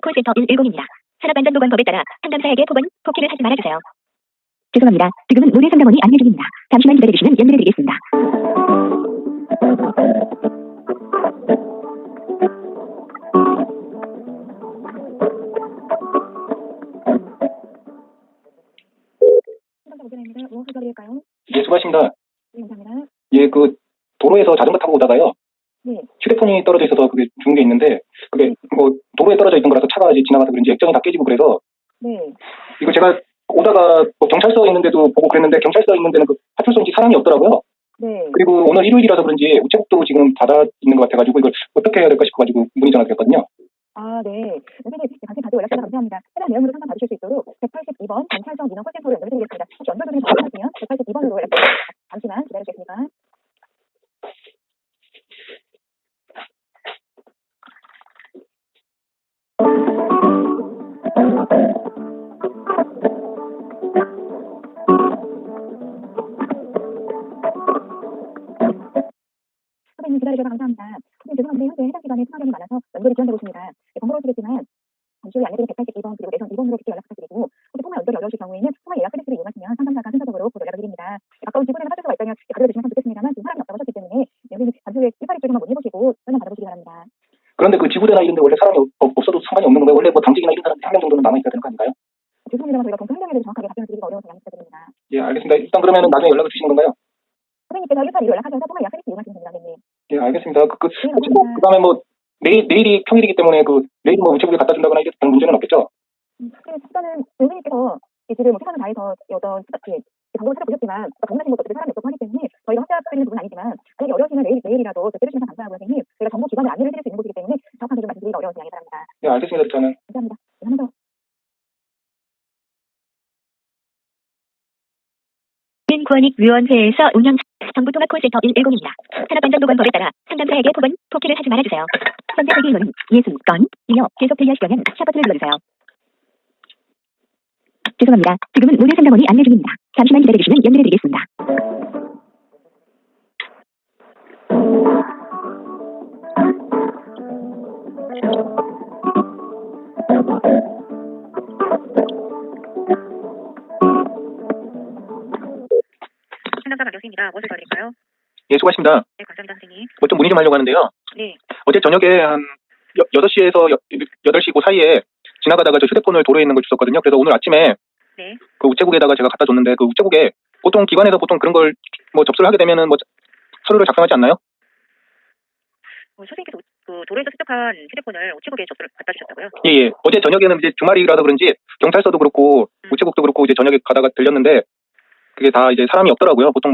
콜센터 110입니다. 산업안전보건법에 따라 상담사에게 포기를 하지 말아주세요. 죄송합니다. 지금은 모래 상담원이 안내 중입니다. 잠시만 기다려주시면 연결해드리겠습니다. 상담사 무엇을 드릴까요? 예, 수고하십니다. 네, 감사합니다. 예, 도로에서 자전거 타고 오다가요. 네. 휴대폰이 떨어져 있어서 그게 죽은 게 있는데, 그게 도로에 떨어져 있던 거라서 차가 이제 지나가서 그런지 액정이 다 깨지고 그래서. 네. 이거 제가 오다가 경찰서 있는데도 보고 그랬는데, 경찰서 있는 데는 파출소인지 사람이 없더라고요. 네. 그리고 오늘 일요일이라서 그런지 우체국도 지금 닫아 있는 것 같아가지고 이걸 어떻게 해야 될까 싶어가지고 문의 전화드렸거든요. 아, 네. 선생님, 다시 연락주셔서 감사합니다. 해당 내용으로 상담 받으실 수 있도록 182번 경찰서 민원 콜센터로 연결드리겠습니다. 혹시 연결 중에 전화하시면 182번으로 연락 잠시만 기다려주겠습니다. 선생님 기다려주셔서 감사합니다. 선생님 죄송한데 현재 해당 기관에 통화량이 많아서 연결이 지연되고 있습니다. 네, 번거로우시겠지만 잠시 후에 안내드린 182번 그리고 내선 2번으로 직접 연락 부탁드리고 혹시 통화 연결이 어려우실 경우에는 통화 예약 서비스를 이용하시면 상담사가 순서적으로 연락을 드립니다. 가까운 지구내에 파출소가 있다면 가져주시면 좋겠습니다만 지금 사람이 없다고 하셨기 때문에 여기는 잠시 후에 182 쪽에만 문의해보시고 설명 받아보시기 바랍니다. 그런데 그 지구대나 이런 데 원래 사람이 없어도 상관이 없는 건가요? 원래 당직이나 이런 사람들이 한 명 정도는 남아있어야 되는 거 아닌가요? 죄송합니다만 저희가 검토 행정에 대해서 정확하게 답변을 드리기가 어려워서 양해 부탁드립니다. 예, 알겠습니다. 일단 그러면 나중에 연락을 주시는 건가요? 선생님께서 182로 연락하셔서 통화 예약 서비스 이용하시면 됩니다, 선생님. 예, 알겠습니다. 그 다음에 내일이 평일이기 때문에 내일 우체국에 갖다 준다거나 이게 별 문제는 없겠죠? 일단은 선생님께서 지금 최선을 다해서 어떤 방법을 찾아보셨지만 방문하신 것도 어차피 사람이 없었고 하기 때문에 저희가 확답드리는 부분은 아니지만 만약에 어려우시면 내일이라도 해주시면 감사하고 선생님 저희가 정보 기관에 안내를 해드릴 수 있는 곳이기 때문에 정확하게 좀 말씀드리기가 어려워서 양해 바랍니다. 네, 알겠습니다. 저는 감사합니다. 네, 하면서 권익위원회에서 운영 정부 통합 콜센터 110입니다. 산업안전보건법에 따라 상담사에게 포기를 하지 말아주세요. 현재 대기 인원은 60건, 이어 계속 대기하시려면 샵 버튼을 눌러주세요. 죄송합니다. 지금은 모래 상담원이 안내 중입니다. 잠시만 기다려주시면 연결해드리겠습니다. 상담사 박경수입니다. 무엇을 도와드릴까요? 예, 수고하십니다. 네, 감사합니다, 선생님. 좀 문의 좀 하려고 하는데요. 네. 어제 저녁에 한 6시에서 8시 그 사이에 지나가다가 저 휴대폰을 도로에 있는 걸 주웠거든요. 그래서 오늘 아침에 네. 그 우체국에다가 제가 갖다 줬는데 그 우체국에 보통 기관에서 보통 그런 걸 접수를 하게 되면은 서류를 작성하지 않나요? 선생님께서 도로에서 습득한 휴대폰을 우체국에 접수를 갖다 주셨다고요? 예. 어제 저녁에는 이제 주말이라서 그런지 경찰서도 그렇고 우체국도 그렇고 이제 저녁에 가다가 들렸는데 그게 다 이제 사람이 없더라고요. 보통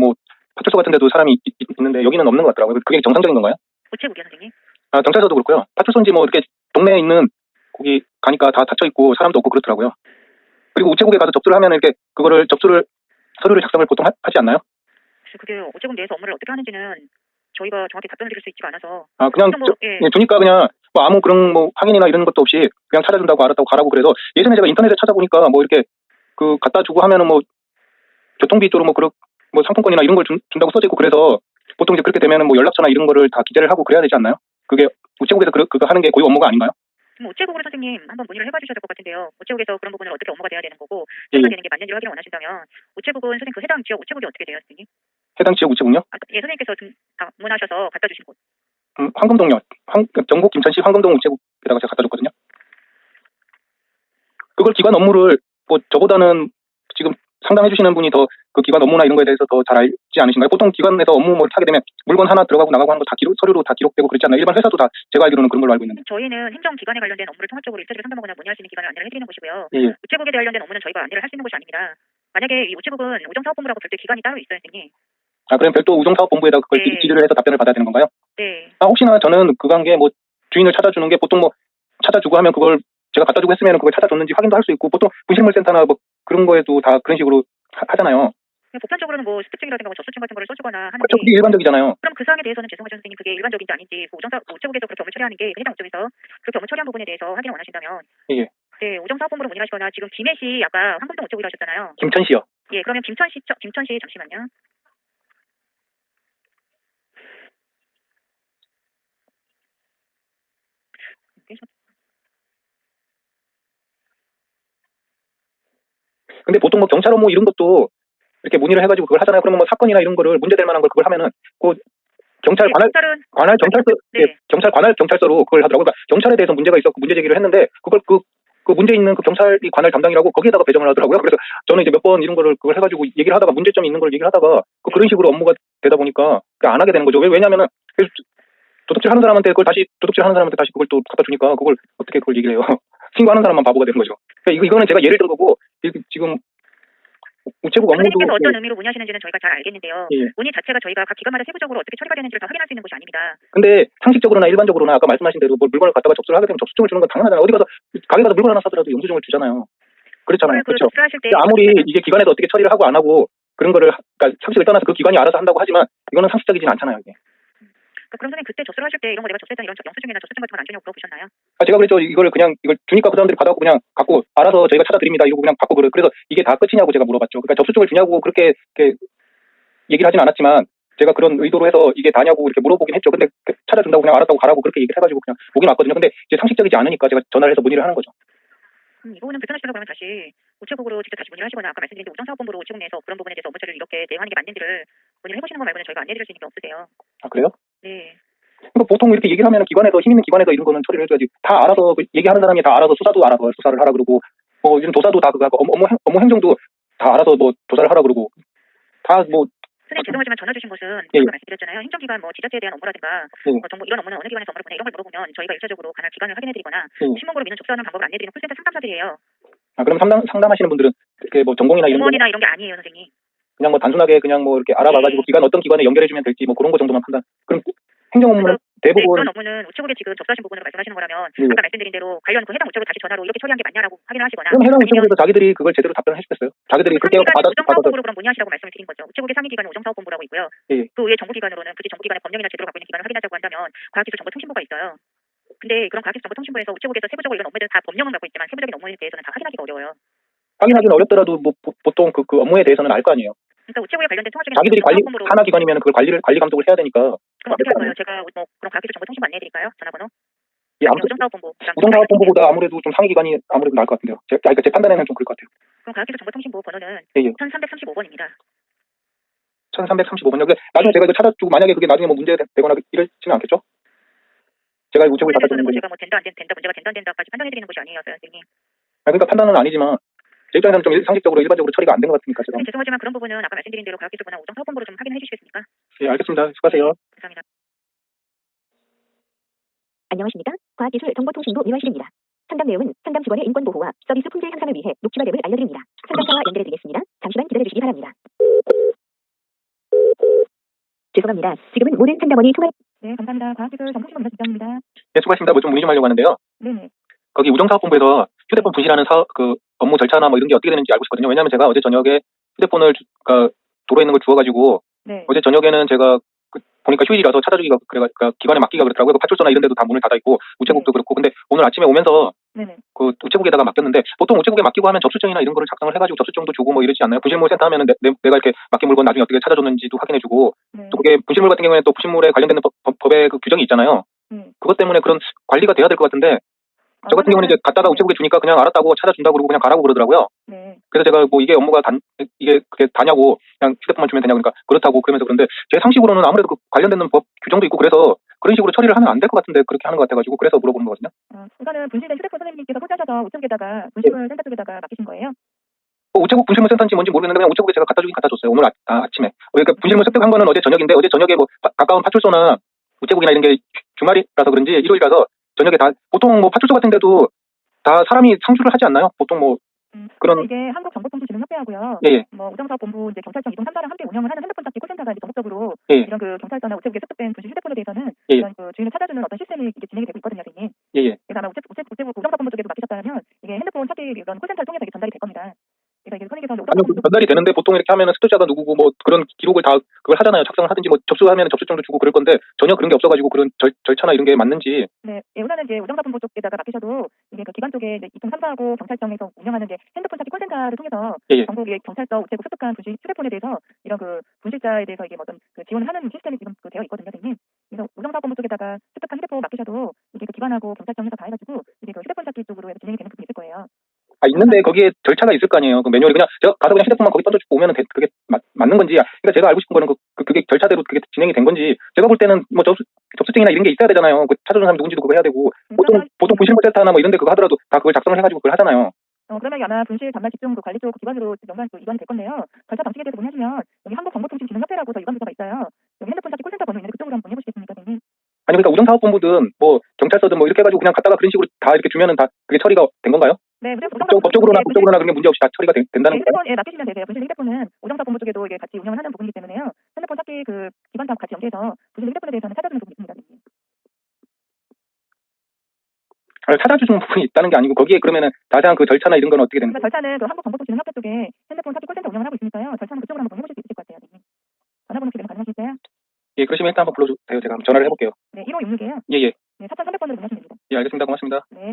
파출소 같은 데도 사람이 있는데 여기는 없는 것 같더라고요. 그게 정상적인 건가요? 우체국이요, 선생님? 아, 경찰서도 그렇고요. 파출소인지 이렇게 동네에 있는 거기 가니까 다 닫혀 있고 사람도 없고 그렇더라고요. 그리고 우체국에 가서 접수를 하면 이렇게 그거를 서류를 작성을 보통 하지 않나요? 그게 우체국 내에서 업무를 어떻게 하는지는 저희가 정확히 답변을 드릴 수 있지가 않아서. 그냥 주니까 그냥 아무 그런 확인이나 이런 것도 없이 그냥 찾아준다고 알았다고 가라고 그래서 예전에 제가 인터넷에 찾아보니까 이렇게 갖다 주고 하면은 교통비 쪽으로 상품권이나 이런 걸 준다고 써져 있고 그래서 보통 이제 그렇게 되면은 연락처나 이런 거를 다 기재를 하고 그래야 되지 않나요? 그게 우체국에서 그거 하는 게 고유 업무가 아닌가요? 우체국으로 선생님 한번 문의를 해봐 주셔야 될 것 같은데요. 우체국에서 그런 부분을 어떻게 업무가 돼야 되는 거고 되는 게 맞는지 확인을 원하신다면 우체국은 선생님 해당 지역 우체국이 어떻게 돼요, 선생님? 해당 지역 우체국요? 예, 선생님께서 방문하셔서 갖다 주신 곳. 황금동요. 경북 김천시 황금동 우체국에다가 제가 갖다 줬거든요. 그걸 기관 업무를 저보다는 지금 상담해 주시는 분이 더 그 기관 업무나 이런 거에 대해서 더 잘 알지 않으신가요? 보통 기관에서 업무 하게 되면 물건 하나 들어가고 나가고 하는 거 다 서류로 다 기록되고 그렇지 않나요? 일반 회사도 다 제가 알기로는 그런 걸로 알고 있는데. 저희는 행정기관에 관련된 업무를 통합적으로 일차적으로 상담하거나 문의할 수 있는 기관을 안내를 해드리는 곳이고요. 예. 우체국에 관련된 업무는 저희가 안내를 할 수 있는 곳이 아닙니다. 만약에 이 우체국은 우정사업본부라고 별도 기관이 따로 있어요, 선생님. 그럼 별도 우정사업본부에다 그걸 지휘를 해서 답변을 받아야 되는 건가요? 네. 혹시나 저는 그 관계에 주인을 찾아주는 게 보통 찾아주고 하면 그걸 제가 갖다 주고 했으면 그걸 찾아줬는지 확인도 할 수 있고 보통 분실물센터나 그런 거에도 다 그런 식으로 하잖아요. 보편적으로는 습득증이라든가 접수증 같은 거를 써주거나 하는데 그렇죠. 그게 일반적이잖아요. 그럼 그 사항에 대해서는 죄송하죠 선생님 그게 일반적인지 아닌지 우체국에서 그렇게 업무 처리하는 게 해당 우체국에서 그렇게 업무 처리한 부분에 대해서 확인을 원하신다면 예. 네, 우정사업본부로 문의하시거나 지금 김해시 아까 황금동 우체국이라 하셨잖아요. 김천시요. 예, 그러면 김천시 잠시만요. 근데 보통 뭐 경찰 업무 이런 것도 이렇게 문의를 해가지고 그걸 하잖아요. 그러면 뭐 사건이나 이런 거를 문제될 만한 걸 그걸 하면은 그 경찰 네, 관할 경찰서 네. 경찰 관할 경찰서로 그걸 하더라고요. 그러니까 경찰에 대해서 문제가 있었고 문제 제기를 했는데 그걸 그 문제 있는 그 경찰이 관할 담당이라고 거기에다가 배정을 하더라고요. 그래서 저는 이제 몇 번 이런 거를 그걸 해가지고 얘기를 하다가 문제점이 있는 걸 얘기를 하다가 그런 식으로 업무가 되다 보니까 안 하게 되는 거죠. 왜냐면은 도둑질 하는 사람한테 그걸 다시 도둑질 하는 사람한테 다시 그걸 또 갖다 주니까 그걸 어떻게 그걸 얘기를 해요. 신고하는 사람만 바보가 되는 거죠. 그러니까 이거는 제가 예를 든 거고 지금 우체국 업무도 선생님께서 어떤 의미로 문의하시는지는 저희가 잘 알겠는데요. 예. 문의 자체가 저희가 각 기관마다 세부적으로 어떻게 처리가 되는지를 다 확인할 수 있는 곳이 아닙니다. 근데 상식적으로나 일반적으로나 아까 말씀하신 대로 뭐 물건을 갖다가 접수를 하게 되면 접수증을 주는 건 당연하잖아요. 어디 가서 가게 가서 물건 하나 사더라도 영수증을 주잖아요. 그렇잖아요. 그렇죠. 접수하실 때 아무리 이게 기관에서 어떻게 처리를 하고 안 하고 그런 거를 그러니까 상식을 떠나서 그 기관이 알아서 한다고 하지만 이거는 상식적이진 않잖아요. 이게. 그럼 선생님 그때 접수를 하실 때 이런 거 내가 접수했던 이런 영수증이나 접수증 같은 건 안 주냐고 물어보셨나요? 제가 그랬죠. 이걸 주니까 그 사람들이 받아갖고 그냥 갖고 알아서 저희가 찾아드립니다. 이러고 그냥 받고 그래서 이게 다 끝이냐고 제가 물어봤죠. 그러니까 접수증을 주냐고 그렇게 얘기를 하진 않았지만 제가 그런 의도로 해서 이게 다냐고 이렇게 물어보긴 했죠. 근데 찾아준다고 그냥 알았다고 가라고 그렇게 얘기를 해가지고 그냥 오긴 왔거든요. 근데 이제 상식적이지 않으니까 제가 전화를 해서 문의를 하는 거죠. 이 부분은 불편하시다고 하면 다시 우체국으로 직접 다시 문의를 하시거나 아까 말씀드린 우정사업본부로 우체국 내에서 그런 부분에 대해서 업무 처리를 이렇게 대응하는 게 맞는지를 문의를 해보시는 거 말고는 저희가 안내해드릴 수 있는 게 없으세요. 아 그래요? 네. 그러니까 보통 이렇게 얘기를 하면 기관에서 힘 있는 기관에서 이런 거는 처리를 해줘야지. 다 알아서 얘기하는 사람이 다 알아서 수사도 알아서 수사를 하라 그러고 요즘 도사도 다 그거 업무 행정도 다 알아서 뭐 조사를 하라 그러고 다 뭐. 선생님 죄송하지만 전화 주신 것은 예. 아까 말씀드렸잖아요. 행정기관 뭐 지자체에 대한 업무라든가 정보 이런 업무는 어느 기관에서 업무를 보내 이런 걸 물어보면 저희가 일차적으로 관할 기관을 확인해드리거나 신문고로 민원 접수하는 방법을 안내드리는 콜센터 상담사들이에요. 아 그럼 상담하시는 분들은 이렇게 뭐 전공이나 이런 공무원이나 이런 게 아니에요, 선생님. 그냥 뭐 단순하게 그냥 뭐 이렇게 알아봐가지고 기관 어떤 기관에 연결해주면 될지 뭐 그런 거 정도만 판단. 그럼 행정 업무는 대부분 그런 업무는 우체국에 지금 접수하신 부분으로 말씀하시는 거라면 아까 말씀드린 대로 관련 그 해당 우체국 다시 전화로 이렇게 처리한 게 맞냐라고 확인을 하시거나 그럼 해당 우체국에서 자기들이 그걸 제대로 답변을 해주겠어요. 자기들이 그렇게 우정사업본부로 그럼 문의하시라고 말씀을 드린 거죠. 우체국의 상위 기관은 우정사업본부라고 있고요. 예. 그 외에 정부기관으로는 굳이 정부기관의 법령이나 제도를 갖고 있는 기관을 확인하자고 한다면 과학기술정보통신부가 있어요. 근데 그런 과학기술정보통신부에서 우체국에서 세부적으로 이런 업무들은 다 법령은 갖고 있지만 세부적인 업무에 대해서는 다 확인하기가 어려워요. 확인하기는 어렵더라도 뭐 보통 그 업무에 대해서는 알 거 아니에요. 그러니까 우체국에 관련된 통화적인 자기들이 산하 기관이면 그걸 관리 감독을 해야 되니까. 그럼 어떻게 할 거예요? 제가 뭐 그런 과학기술정보통신부 안내해드릴까요? 전화번호? 예, 아무튼 우정사업본부보다 아무래도 좀 상위 기관이 아무래도 나을 것 같은데요. 제 판단에는 좀 그럴 것 같아요. 그럼 과학기술정보통신부 번호는 예. 1335번입니다. 1335번요. 나중에 제가 이거 찾아주고 만약에 그게 나중에 뭐 문제되거나 이러지는 않겠죠? 제가 우체국에 갖다 주는 제가 뭐 된다 안 된다 문제가 된다 안 된다까지 판단해드리는 것이 아니에요, 선생님. 그러니까 판단은 아니지만 제 입장에서는 좀 상식적으로 일반적으로 처리가 안 된 것 같으니까 제가. 죄송하지만 그런 부분은 아까 말씀드린 대로 과학기술부나 우정사업본부로 좀 확인해 주시겠습니까? 예, 알겠습니다. 수고하세요. 감사합니다. 안녕하십니까? 과학기술정보통신부 민원실입니다. 상담 내용은 상담 직원의 인권 보호와 서비스 품질 향상을 위해 녹취와 앱을 알려드립니다. 상담사와 연결해 드리겠습니다. 잠시만 기다려주시기 바랍니다. 죄송합니다. 지금은 모든 상담원이 통화. 네, 감사합니다. 과학기술정보통신부 민원실장입니다. 네, 수고하십니다. 뭐 좀 문의 좀 하려고 하는데요. 네. 거기 우정사업본부에서 휴대폰 분실하는 그 업무 절차나 뭐 이런 게 어떻게 되는지 알고 싶거든요. 왜냐하면 제가 어제 저녁에 휴대폰을 도로에 있는 걸 주워가지고 어제 저녁에는 제가 보니까 휴일이라서 찾아주기가 그러니까 기관에 맡기가 그렇더라고요. 그 파출소나 이런 데도 다 문을 닫아 있고 우체국도 그렇고. 근데 오늘 아침에 오면서 그 우체국에다가 맡겼는데 보통 우체국에 맡기고 하면 접수증이나 이런 거를 작성을 해가지고 접수증도 주고 뭐 이러지 않나요? 분실물 센터 하면은 내가 이렇게 맡긴 물건 나중에 어떻게 찾아줬는지도 확인해주고 또 그게 분실물 같은 경우에는 또 분실물에 관련되는 법의 그 규정이 있잖아요. 그것 때문에 그런 관리가 돼야 될 것 같은데 저 같은 경우는 이제 갖다가 우체국에 주니까 그냥 알았다고 찾아준다고 그러고 그냥 가라고 그러더라고요. 그래서 제가 뭐 이게 업무가 이게 그게 다냐고 그냥 휴대폰만 주면 되냐고 그러니까 그렇다고 그러면서 그런데 제 상식으로는 아무래도 그 관련되는 법 규정도 있고 그래서 그런 식으로 처리를 하면 안 될 것 같은데 그렇게 하는 것 같아가지고 그래서 물어보는 거거든요. 이거는 분실된 휴대폰 선생님께서 혼자셔서 우체국에다가 분실물 센터 쪽에다가 맡기신 거예요? 우체국 분실물 센터인지 뭔지 모르겠는데 그냥 우체국에 제가 갖다 주긴 갖다 줬어요. 오늘 아침에. 그러니까 분실물 습득한 거는 어제 저녁인데 어제 저녁에 뭐 가까운 파출소나 우체국이나 이런 게 주말이라서 그런지 일요일이라서 저녁에 다 보통 뭐 파출소 같은 데도 다 사람이 상주를 하지 않나요? 보통 뭐 그런 이게 한국정보통신진흥협회하고요. 예. 뭐 우정사업본부 이제 경찰청 이동 3사를 함께 운영을 하는 핸드폰 찾기 콜센터가 이제 전국적으로 예. 이런 그 경찰서나 우체국에 습득된 분실 휴대폰에 대해서는 예. 이런 그 주인을 찾아주는 어떤 시스템이 이게 진행이 되고 있거든요, 선생님. 예. 그래서 아마 우체국 우정사업본부 쪽에도 맡기셨다면 이게 핸드폰 찾기 이런 콜센터를 통해서 이게 전달이 될 겁니다. 그래서 이게 선생님께서 전달이 되는데 보통 이렇게 하면은 습득자가 누구고 뭐 그런 기록을 다 그걸 하잖아요. 작성을 하든지 뭐 접수하면 접수증도 주고 그럴 건데 전혀 그런 게 없어가지고 그런 절차나 이런 게 맞는지. 네, 우선은 이제 우정사업본부 쪽에다가 맡기셔도 이게 그 기관 쪽에 이제 이통 3사하고 경찰청에서 운영하는 이제 핸드폰 찾기 콜센터를 통해서 전국의 경찰서 우체국 습득한 분실 휴대폰에 대해서 이런 그 분실자에 대해서 이게 어떤 그 지원을 하는 시스템이 지금 그 되어 있거든요, 선생님. 그래서 우정사업본부 쪽에다가 습득한 휴대폰 맡기셔도 이게 그 기관하고 경찰청에서 다 해가지고 이게 그 휴대폰 찾기 쪽으로 해서 진행이 되는 부분이 있을 거예요. 있는데 거기에 절차가 있을 거 아니에요. 그 매뉴얼이 그냥 제가 가서 그냥 휴대폰만 거기 던져주고 오면은 그게 맞는 건지. 그러니까 제가 알고 싶은 거는 그게 절차대로 그게 진행이 된 건지. 제가 볼 때는 뭐 접수증이나 이런 게 있어야 되잖아요. 그 찾아주는 사람 누군지도 그거 해야 되고. 보통 분실물 테스트나 뭐 이런 데 그거 하더라도 다 그걸 작성을 해가지고 그걸 하잖아요. 그러면 아마 분실 단말 집중 관리 쪽 기관으로 연관 이관이 될 건데요. 절차 방식에 대해서 문의하시면 여기 한국정보통신진흥협회라고 저 이관 부서가 있어요. 여기 핸드폰 찾기 콜센터 번호 있는데 그쪽으로 한번 보내보시겠습니까, 선생님? 아니 그러니까 우정사업본부든 뭐 경찰서든 뭐 이렇게 해가지고 그냥 갖다가 그런 식으로 다 이렇게 주면은 다 그게 처리가 된 건가요? 네, 그래서 법적으로나 국적으로나 그런 게 문제 없이 다 처리가 된다는 거예요? 핸드폰에 맡기시면 되세요. 분실 휴대폰은 우정사업본부 쪽에도 이게 같이 운영을 하는 부분이기 때문에요. 핸드폰 찾기 그 기관하고 같이 연계해서 분실 휴대폰에 대해서는 찾아주는 부분이 있습니다. 찾아주는 부분이 있다는 게 아니고 거기에 그러면은 자세한 그 절차나 이런 건 어떻게 되는 거예요? 절차는 그 한국정보통신협회 쪽에 핸드폰 찾기 콜센터 운영을 하고 있으니까요. 절차는 그쪽으로 한번 해보실 수 있을 것 같아요. 전화번호 기록 가능하실까요? 예, 그러시면 일단 한번 불러주세요. 제가 한번 전화를 해볼게요. 네, 1566이에요. 예. 네, 4300번으로 문의하시면 됩니다. 예, 알겠습니다. 고맙습니다. 네.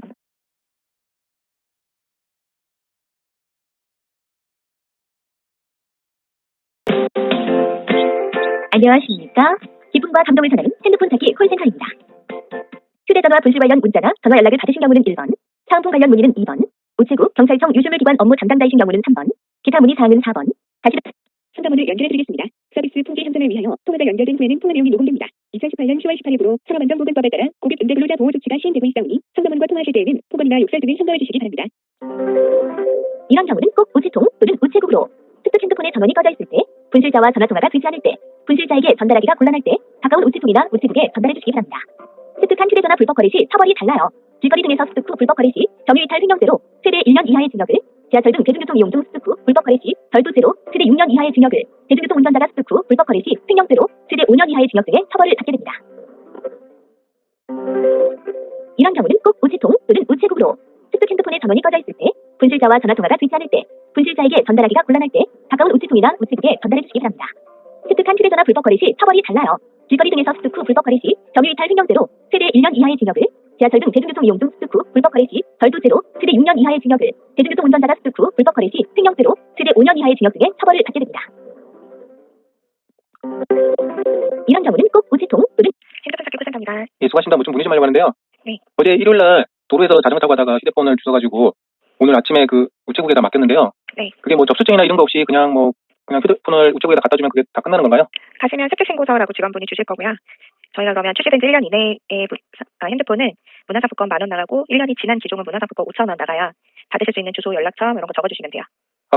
안녕하십니까. 기쁨과 감동을 전하는 핸드폰 찾기 콜센터입니다. 휴대전화 분실 관련 문자나 전화 연락을 받으신 경우는 1번, 사은품 관련 문의는 2번, 우체국, 경찰청, 유주물기관 업무 담당자이신 경우는 3번, 기타 문의 사항은 4번. 다시 상담원을 연결해드리겠습니다. 서비스 품질 향상을 위하여 통화가 연결된 후에는 통화 내용이 녹음됩니다. 2018년 10월 18일부로 산업안전보건법에 따라 고객 응대 근로자 보호 조치가 시행되고 있사오니 상담원과 통화하실 때에는 폭언이나 욕설 등을 삼가해 주시기 바랍니다. 이런 경우는 꼭 우체통 또는 우체국으로, 습득 핸드폰에 전원이 꺼져 있을 때, 분실자와 전화통화가 되지 않을 때, 분실자에게 전달하기가 곤란할 때 가까운 우체통이나 우체국에 전달해 주시기 바랍니다. 습득한 휴대전화 불법 거래 시 처벌이 달라요. 길거리 등에서 습득 후 불법 거래 시 경유이탈 횡령죄로 최대 1년 이하의 징역을, 지하철 등 대중교통 이용 중 습득 후 불법 거래 시 절도죄로 최대 6년 이하의 징역을, 대중교통 운전자가 습득 후 불법 거래 시 횡령죄로 최대 5년 이하의 징역 등의 처벌을 받게 됩니다. 이런 경우는 꼭 우체통 또는 우체국으로, 습득 핸드폰에 전원이 꺼져 있을 때, 분실자와 전화통화가 되지 않을 때, 분실자에게 전달하기가 곤란할 때 가까운 우체통이나 우체국에 전달해 주시기 바랍니다. 습득한 휴대전화 불법 거래 시 처벌이 달라요. 길거리 등에서 습득 후 불법 거래 시 경유이탈 횡령죄로 최대 1년 이하의 징역을, 지하철 등 대중교통 이용 중 습득 후 불법 거래 시 절도죄로 최대 6년 이하의 징역을, 대중교통 운전자가 습득 후 불법 거래 시 횡령죄로 최대 5년 이하의 징역 등의 처벌을 받게 됩니다. 이런 경우는 꼭 우체통 또는 핸드폰 찾기 콜센터입니다. 예, 수고하십니다. 뭐 좀 문의 좀 하려고 하는데요. 네. 어제 일요일날 도로에서 자전거 타고 가다가 휴대폰을 주워가지고 오늘 아침에 그 우체국에다 맡겼는데요. 네. 그게 뭐 접수증이나 이런 거 없이 그냥 휴대폰을 우체국에다 갖다 주면 그게 다 끝나는 건가요? 가시면 습득신고서라고 직원분이 주실 거고요. 저희가 그러면 출시된 지 1년 이내에 핸드폰은 문화상품권 10,000원 나가고 1년이 지난 기종은 문화상품권 5,000원 나가야 받으실 수 있는 주소, 연락처 이런 거 적어주시면 돼요.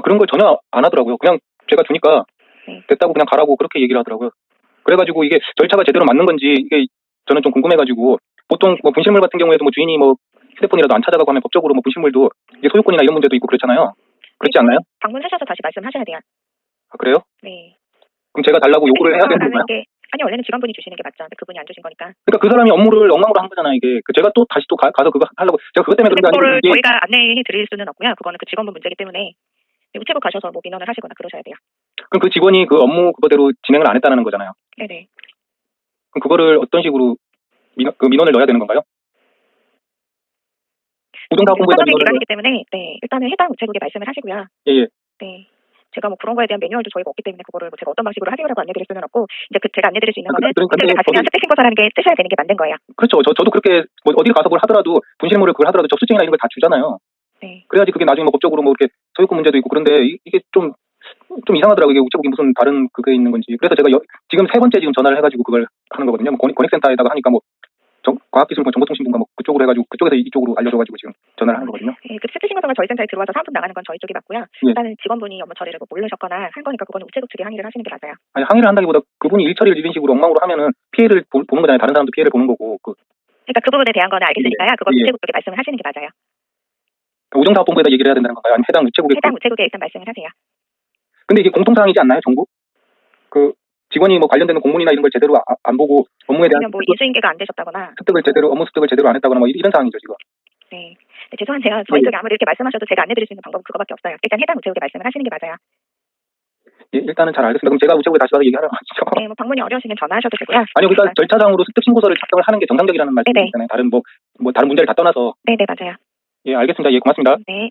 그런 걸 전혀 안 하더라고요. 그냥 제가 주니까 네. 됐다고 그냥 가라고 그렇게 얘기를 하더라고요. 그래가지고 이게 절차가 제대로 맞는 건지 이게 저는 좀 궁금해가지고, 보통 뭐 분실물 같은 경우에도 뭐 주인이 뭐 휴대폰이라도 안 찾아가고 하면 법적으로 뭐 분실물도 이게 소유권이나 이런 문제도 있고 그렇잖아요. 그렇지 않나요? 방문하셔서 다시 말씀하셔야 돼요. 그래요? 네. 그럼 제가 달라고 요구를 해야 되는 건가요? 아니, 원래는 직원분이 주시는 게 맞죠. 근데 그분이 안 주신 거니까. 그러니까 그 사람이 업무를 엉망으로 한 거잖아요. 이게 제가 또 다시 또 가서 그거 하려고, 제가 그것 때문에 그런 게 그거를 아니고 이게 저희가 안내해 드릴 수는 없고요. 그거는 그 직원분 문제이기 때문에 우체국 가셔서 뭐 민원을 하시거나 그러셔야 돼요. 그럼 그 직원이 그 업무 그거대로 진행을 안 했다는 거잖아요. 네네. 그럼 그거를 어떤 식으로 민원을 넣어야 되는 건가요? 우정사업본부에다 수사적인 민원을 기관이기 때문에 네, 일단은 해당 우체국에 말씀을 하시고요. 예. 네. 제가 뭐 그런 거에 대한 매뉴얼도 저희가 없기 때문에 그거를 뭐 제가 어떤 방식으로 하시라고 안내드릴 수는 없고, 이제 제가 안내드릴 수 있는 거는 우체국에 가시면 습득신고서라는 게 쓰셔야 되는 게 맞는 거예요. 그렇죠. 저도 그렇게 뭐 어디 가서 뭘 하더라도 분실물을 그걸 하더라도 접수증이나 이런 걸 다 주잖아요. 네. 그래야지 그게 나중에 뭐 법적으로 뭐 이렇게 소유권 문제도 있고. 그런데 이게 좀 이상하더라고요. 이게 우체국이 무슨 다른 그게 있는 건지. 그래서 제가 지금 3번째 지금 전화를 해가지고 그걸 하는 거거든요. 뭐 권익센터에다가 하니까 뭐 과학기술 정보통신부가 뭐 그쪽으로 해가지고 그쪽에서 이쪽으로 알려줘가지고 지금 전화를 하는 거거든요. 네, 그 습득신고서가 저희 센터에 들어와서 사은품 나가는 건 저희 쪽이 맞고요. 일단은 직원분이 업무 처리를 뭐 모르셨거나 한 거니까 그거는 우체국 측에 항의를 하시는 게 맞아요. 아니, 항의를 한다기보다 그분이 일 처리를 이런 식으로 엉망으로 하면은 피해를 보는 거잖아요. 다른 사람도 피해를 보는 거고. 그러니까 그 부분에 대한 거는 알겠으니까요. 그건 우체국 쪽에 말씀을 하시는 게 맞아요. 우정사업본부에다 얘기를 해야 된다는 건가요? 아니면 해당 우체국에 일단 말씀을 하세요. 근데 이게 공통사항이지 않나요, 전국? 그 직원이 뭐 관련되는 공문이나 이런 걸 제대로 안 보고 업무에 대한 뭐 이수인계가 안 되셨다거나 업무 습득을 제대로 안 했다거나 뭐 이런 상황이죠, 지금. 네. 네, 죄송한데요. 저희 쪽에 아무리 이렇게 말씀하셔도 제가 안내드릴 수 있는 방법은 그거밖에 없어요. 일단 해당 우체국에 말씀을 하시는 게 맞아요. 예, 일단은 잘 알겠습니다. 그럼 제가 우체국에 다시 가서 얘기하라고 하시죠. 네, 뭐 방문이 어려우시면 전화하셔도 되고요. 아니요, 그러니까 절차상으로 습득 신고서를 작성을 하는 게 정상적이라는 말씀이잖아요. 다른 문제를 다 떠나서. 네, 맞아요. 예, 알겠습니다. 예, 고맙습니다. 네.